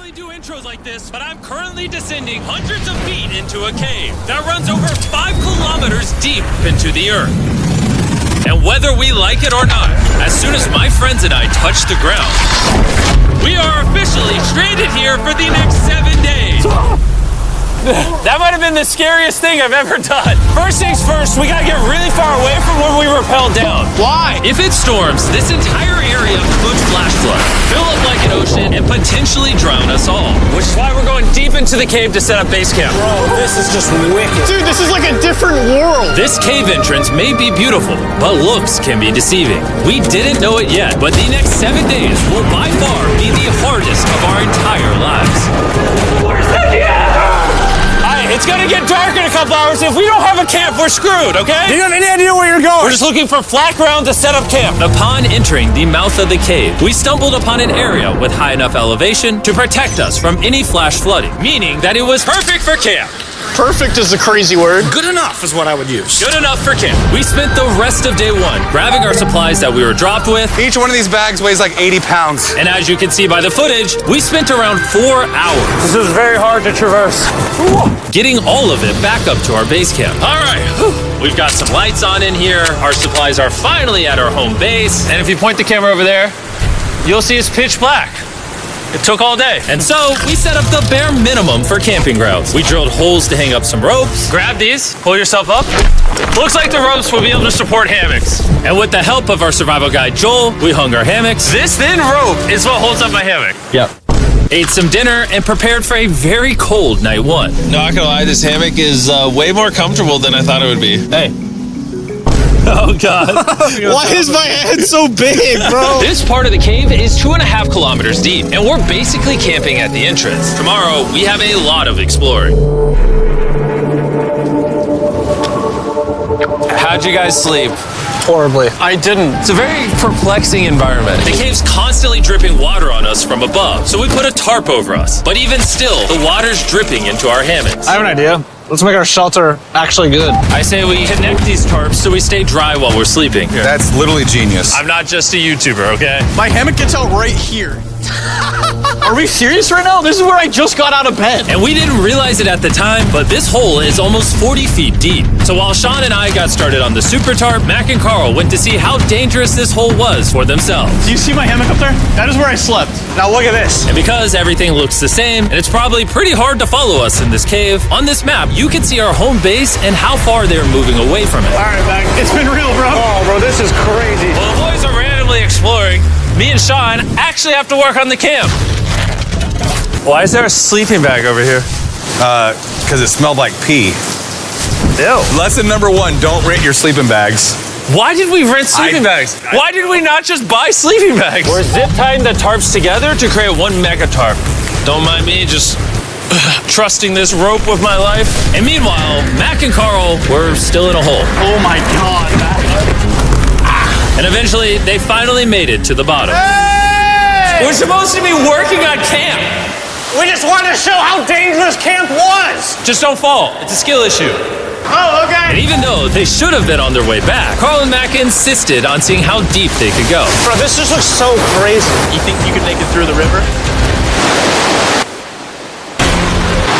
normally do intros like this, but I'm currently descending hundreds of feet into a cave that runs over 5 kilometers deep into the earth. And whether we like it or not, as soon as my friends and I touch the ground, we are officially stranded here for the next 7 days. That might have been the scariest thing I've ever done. First things first, we gotta get really far away from where we rappelled down. Why? If it storms, this entire area could flash flood, fill up like an ocean, and potentially drown us all. Which is why we're going deep into the cave to set up base camp. Bro, this is just wicked. Dude, this is like a different world. This cave entrance may be beautiful, but looks can be deceiving. We didn't know it yet, but the next 7 days will by far be the hardest of our entire lives. Where's the It's gonna get dark in a couple hours. If we don't have a camp, we're screwed, okay? Do you have any idea where you're going? We're just looking for flat ground to set up camp. Upon entering the mouth of the cave, we stumbled upon an area with high enough elevation to protect us from any flash flooding, meaning that it was perfect for camp. Perfect is a crazy word. Good enough is what I would use. Good enough for camp. We spent the rest of day one grabbing our supplies that we were dropped with. Each one of these bags weighs like 80 pounds. And as you can see by the footage, we spent around 4 hours. This is very hard to traverse. Getting all of it back up to our base camp. All right, we've got some lights on in here. Our supplies are finally at our home base. And if you point the camera over there, you'll see it's pitch black. It took all day. And so we set up the bare minimum for camping grounds. We drilled holes to hang up some ropes. Grab these, pull yourself up. Looks like the ropes will be able to support hammocks. And with the help of our survival guide, Joel, we hung our hammocks. This thin rope is what holds up my hammock. Yep. Ate some dinner and prepared for a very cold night one. Not gonna lie, this hammock is way more comfortable than I thought it would be. Hey. Oh, God. Why is my head so big, bro? This part of the cave is 2.5 kilometers deep, and we're basically camping at the entrance. Tomorrow, we have a lot of exploring. How'd you guys sleep? Horribly. I didn't. It's a very perplexing environment. The cave's constantly dripping water on us from above, so we put a tarp over us. But even still, the water's dripping into our hammocks. I have an idea. Let's make our shelter actually good. I say we connect these tarps so we stay dry while we're sleeping. That's literally genius. I'm not just a YouTuber, okay? My hammock gets out right here. Are we serious right now? This is where I just got out of bed. And we didn't realize it at the time, but this hole is almost 40 feet deep. So while Sean and I got started on the super tarp, Mac and Carl went to see how dangerous this hole was for themselves. Do you see my hammock up there? That is where I slept. Now look at this. And because everything looks the same, and it's probably pretty hard to follow us in this cave, on this map, you can see our home base and how far they're moving away from it. All right, Mac. It's been real, bro. Oh, bro, this is crazy. While the boys are randomly exploring, me and Sean actually have to work on the camp. Why is there a sleeping bag over here? Because it smelled like pee. Ew. Lesson number 1, don't rent your sleeping bags. Why did we rent sleeping bags? Why did we not just buy sleeping bags? We're zip tying the tarps together to create one mega tarp. Don't mind me just trusting this rope with my life. And meanwhile, Mac and Carl were still in a hole. Oh my God, Mac. And eventually, they finally made it to the bottom. Hey! We're supposed to be working on camp. We just wanted to show how dangerous camp was. Just don't fall. It's a skill issue. Oh, okay. And even though they should have been on their way back, Carl and Mac insisted on seeing how deep they could go. Bro, this just looks so crazy. You think you could make it through the river?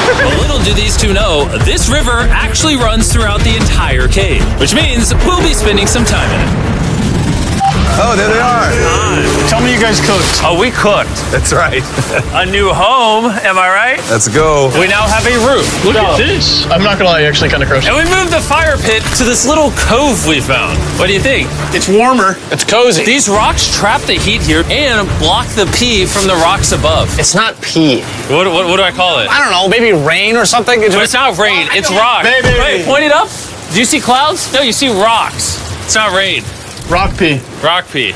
But little do these two know, this river actually runs throughout the entire cave, which means we'll be spending some time in it. Oh, there they are. Tell me you guys cooked. Oh, we cooked. That's right. A new home, am I right? Let's go. We now have a roof. Look at this. I'm not gonna lie, actually kind of gross. And we moved the fire pit to this little cove we found. What do you think? It's warmer. It's cozy. These rocks trap the heat here and block the pee from the rocks above. It's not pee. What do I call it? I don't know, maybe rain or something. But it's not rain, it's rock. Baby. Wait, point it up. Do you see clouds? No, you see rocks. It's not rain. Rock pee. Rock pee.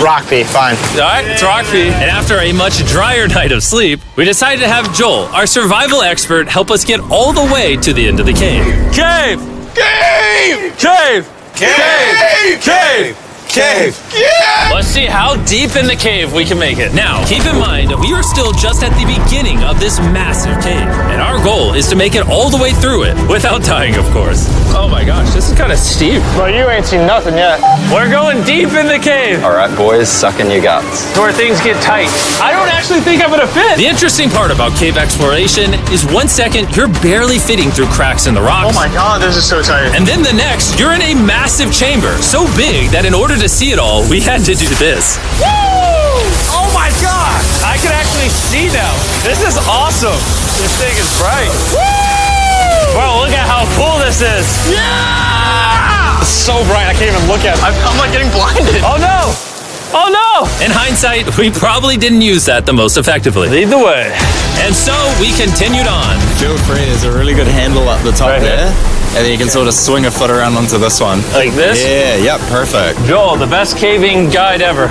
Rock pee, fine. All right, it's rock pee. And after a much drier night of sleep, we decided to have Joel, our survival expert, help us get all the way to the end of the cave. Cave! Cave! Cave! Cave! Cave! Cave. Let's see how deep in the cave we can make it. Now, keep in mind, we are still just at the beginning of this massive cave, and our goal is to make it all the way through it, without dying, of course. Oh my gosh, this is kind of steep. Well, you ain't seen nothing yet. We're going deep in the cave. All right, boys, suck in your guts. To where things get tight. I don't actually think I'm gonna fit. The interesting part about cave exploration is 1 second, you're barely fitting through cracks in the rocks. Oh my god, this is so tight. And then the next, you're in a massive chamber, so big that in order to see it all, we had to do this. Woo! Oh my god! I can actually see now. This is awesome. This thing is bright. Woo! Bro, look at how cool this is. Yeah! It's so bright, I can't even look at it. I'm like getting blinded. Oh no! Oh no! In hindsight, we probably didn't use that the most effectively. Lead the way. And so we continued on. Feel free, there's a really good handle up the top Right there. And then you can sort of swing a foot around onto this one. Like this? Yeah, yep, perfect. Joel, the best caving guide ever.